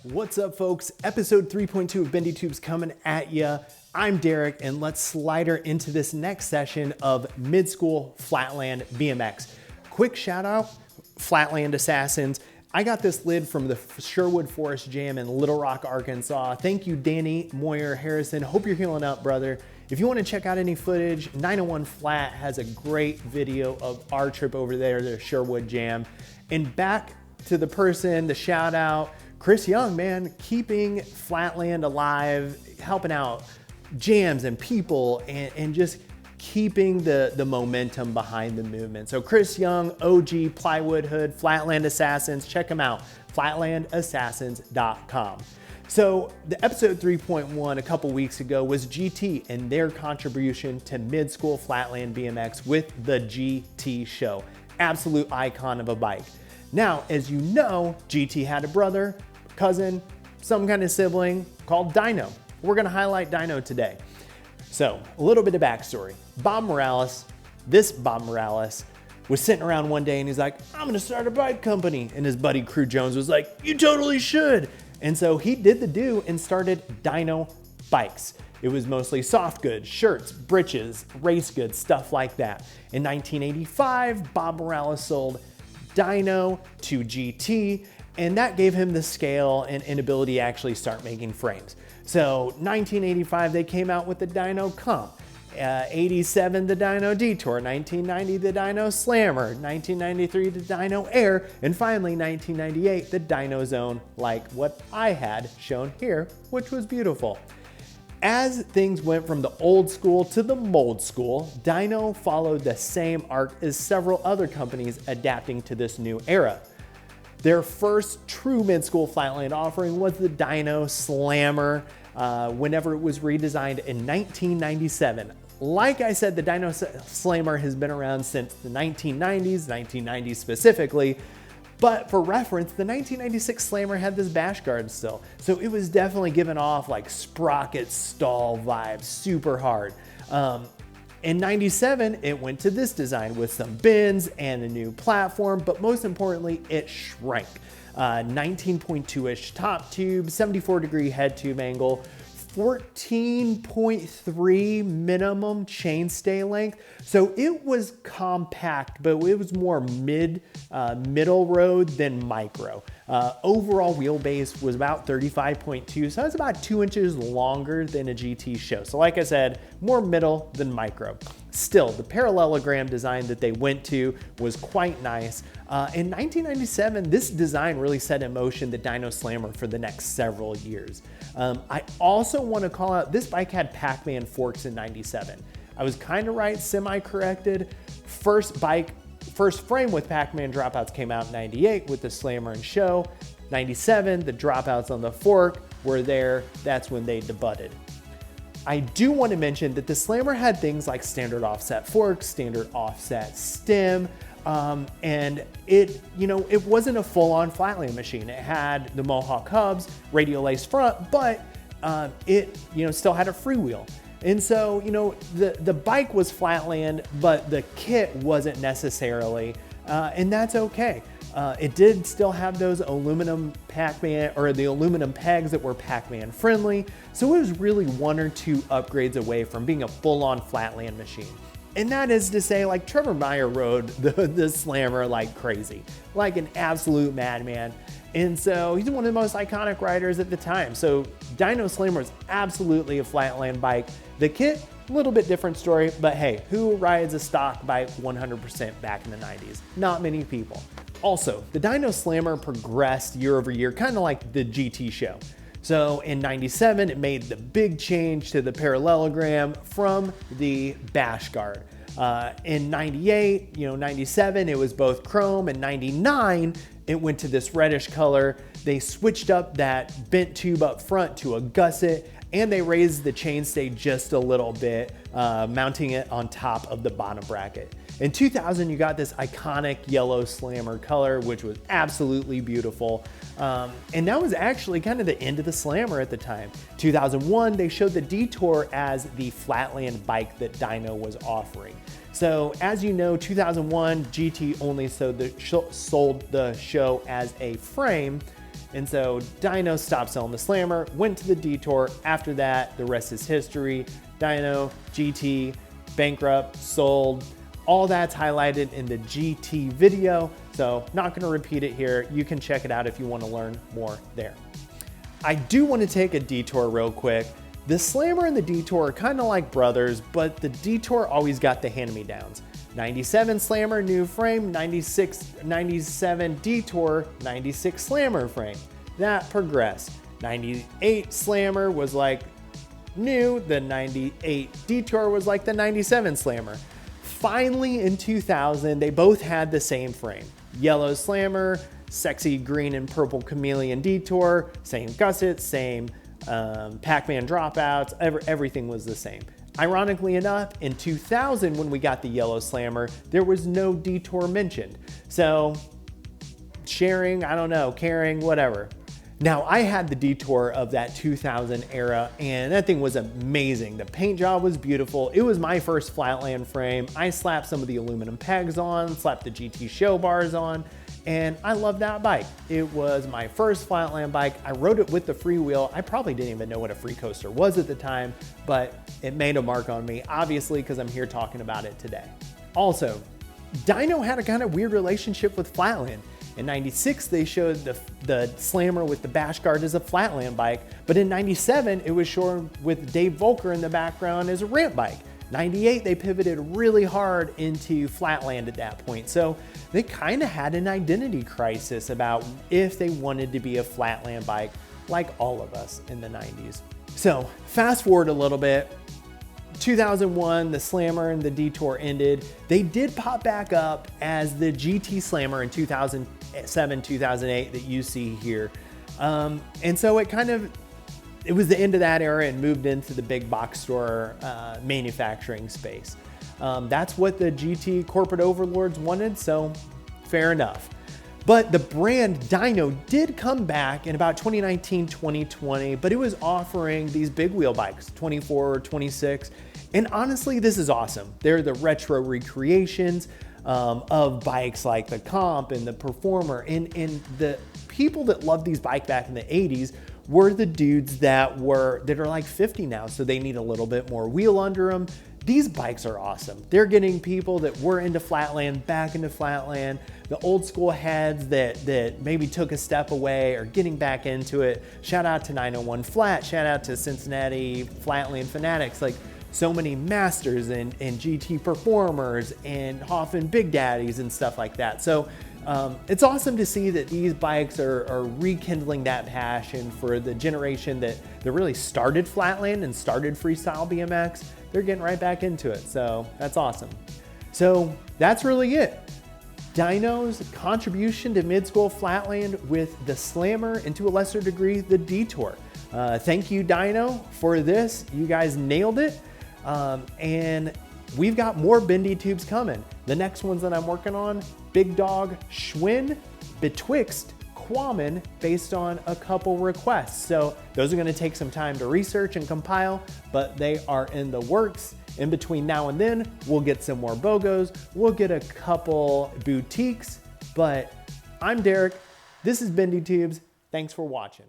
What's up, folks? Episode 3.2 of benDy Tube's coming at ya. I'm Derek, and let's slide her into this next session of mid-school flatland BMX. Quick shout out, Flatland Assassins. I got this lid from the Sherwood Forest Jam in Little Rock, Arkansas. Thank you, Danny Moyer Harrison. Hope you're healing up, brother. If you want to check out any footage, 901 Flat has a great video of our trip over there to the Sherwood Jam. And back to the person, the shout out, Chris Young, man, keeping Flatland alive, helping out jams and people, and just keeping the momentum behind the movement. So Chris Young, OG, Plywood Hood, Flatland Assassins, check them out, flatlandassassins.com. So the episode 3.1 a couple weeks ago was GT and their contribution to mid-school flatland BMX with the GT show. Absolute icon of a bike. Now, as you know, GT had a brother, cousin, some kind of sibling called Dyno. We're gonna highlight Dyno today. So, a little bit of backstory. Bob Morales, was sitting around one day and he's like, I'm gonna start a bike company. And his buddy Crew Jones was like, you totally should. And so he did the do and started Dyno Bikes. It was mostly soft goods, shirts, breeches, race goods, stuff like that. In 1985, Bob Morales sold Dyno to GT, and that gave him the scale and ability to actually start making frames. So 1985, they came out with the Dyno Comp. 87, the Dyno Detour. 1990, the Dyno Slammer. 1993, the Dyno Air. And finally, 1998, the Dyno Zone, like what I had shown here, which was beautiful. As things went from the old school to the mold school, Dyno followed the same arc as several other companies adapting to this new era. Their first true mid-school flatland offering was the Dino Slammer, whenever it was redesigned in 1997. Like I said, the Dino Slammer has been around since the 1990s specifically, but for reference, the 1996 Slammer had this bash guard still. So it was definitely giving off like sprocket stall vibes, super hard. In 97, it went to this design with some bins and a new platform, but most importantly, it shrank. 19.2-ish top tube, 74-degree head tube angle, 14.3 minimum chainstay length. So it was compact, but it was more middle road than micro. Overall wheelbase was about 35.2, so that's about 2 inches longer than a GT show. So like I said, more middle than micro. Still, the parallelogram design that they went to was quite nice. In 1997, this design really set in motion the Dino Slammer for the next several years. I also want to call out, this bike had Pac-Man forks in 97. I was kind of right, semi-corrected. First frame with Pac-Man dropouts came out in 98 with the Slammer and Show. 97, the dropouts on the fork were there. That's when they debuted. I do want to mention that the Slammer had things like standard offset forks, standard offset stem, and it wasn't a full-on flatland machine. It had the Mohawk hubs, radial lace front, but it still had a freewheel. And so, the bike was flatland, but the kit wasn't necessarily, and that's okay. It did still have those aluminum Pac-Man, or the aluminum pegs that were Pac-Man friendly. So it was really 1 or 2 upgrades away from being a full-on flatland machine. And that is to say, like, Trevor Meyer rode the Slammer like crazy, like an absolute madman. And so he's one of the most iconic riders at the time. So Dino Slammer is absolutely a flatland bike. The kit, a little bit different story, but hey, who rides a stock bike 100% back in the 90s? Not many people. Also, the Dino Slammer progressed year over year, kind of like the GT show. So in 97, it made the big change to the parallelogram from the bash guard. In 98, 97, it was both chrome, and 99, it went to this reddish color. They switched up that bent tube up front to a gusset, and they raised the chainstay just a little bit, mounting it on top of the bottom bracket. In 2000, you got this iconic yellow Slammer color, which was absolutely beautiful. And that was actually kind of the end of the Slammer at the time. 2001, they showed the Detour as the flatland bike that Dyno was offering. So as you know, 2001, GT only sold the show as a frame. And so Dyno stopped selling the Slammer, went to the Detour. After that, the rest is history. Dyno, GT, bankrupt, sold. All that's highlighted in the GT video. So not gonna repeat it here. You can check it out if you wanna learn more there. I do wanna take a detour real quick. The Slammer and the Detour are kind of like brothers, but the Detour always got the hand-me-downs. 97 Slammer, new frame, 97 Detour, 96 Slammer frame. That progressed. 98 Slammer was like new, the 98 Detour was like the 97 Slammer. Finally in 2000, they both had the same frame. Yellow Slammer, sexy green and purple chameleon Detour, same gussets, same Pac-Man dropouts, everything was the same. Ironically enough, in 2000 when we got the yellow Slammer, there was no Detour mentioned. So sharing, I don't know, caring, whatever. Now I had the Detour of that 2000 era and that thing was amazing. The paint job was beautiful. It was my first flatland frame. I slapped some of the aluminum pegs on, slapped the GT show bars on, and I love that bike. It was my first flatland bike. I rode it with the freewheel. I probably didn't even know what a free coaster was at the time, but it made a mark on me, obviously, because I'm here talking about it today. Also, Dyno had a kind of weird relationship with flatland. In 96, they showed the Slammer with the bash guard as a flatland bike, but in 97, it was shown with Dave Volker in the background as a ramp bike. 98, they pivoted really hard into flatland at that point. So they kind of had an identity crisis about if they wanted to be a flatland bike like all of us in the 90s. So fast forward a little bit, 2001, the Slammer and the Detour ended. They did pop back up as the GT Slammer in 2007, 2008 that you see here. And so it was the end of that era and moved into the big box store manufacturing space. That's what the GT corporate overlords wanted, so fair enough. But the brand Dyno did come back in about 2019, 2020, but it was offering these big wheel bikes, 24 or 26. And honestly, this is awesome. They're the retro recreations of bikes like the Comp and the Performer. And the people that loved these bikes back in the 80s were the dudes that are like 50 now, so they need a little bit more wheel under them. These bikes are awesome. They're getting people that were into flatland back into flatland. The old school heads that maybe took a step away are getting back into it. Shout out to 901 Flat, shout out to Cincinnati Flatland Fanatics, like so many masters and GT performers and Hoffman Big Daddies and stuff like that. So it's awesome to see that these bikes are rekindling that passion for the generation that really started flatland and started freestyle BMX. They're getting right back into it, so that's awesome. So that's really it. Dyno's contribution to mid-school flatland with the Slammer and to a lesser degree, the Detour. Thank you, Dyno, for this. You guys nailed it. And we've got more bendy tubes coming. The next ones that I'm working on, Big Dog, Schwinn, Betwixt, Quammen, based on a couple requests. So those are gonna take some time to research and compile, but they are in the works. In between now and then, we'll get some more BOGOs, we'll get a couple boutiques, but I'm Derek, this is bendy tubes, thanks for watching.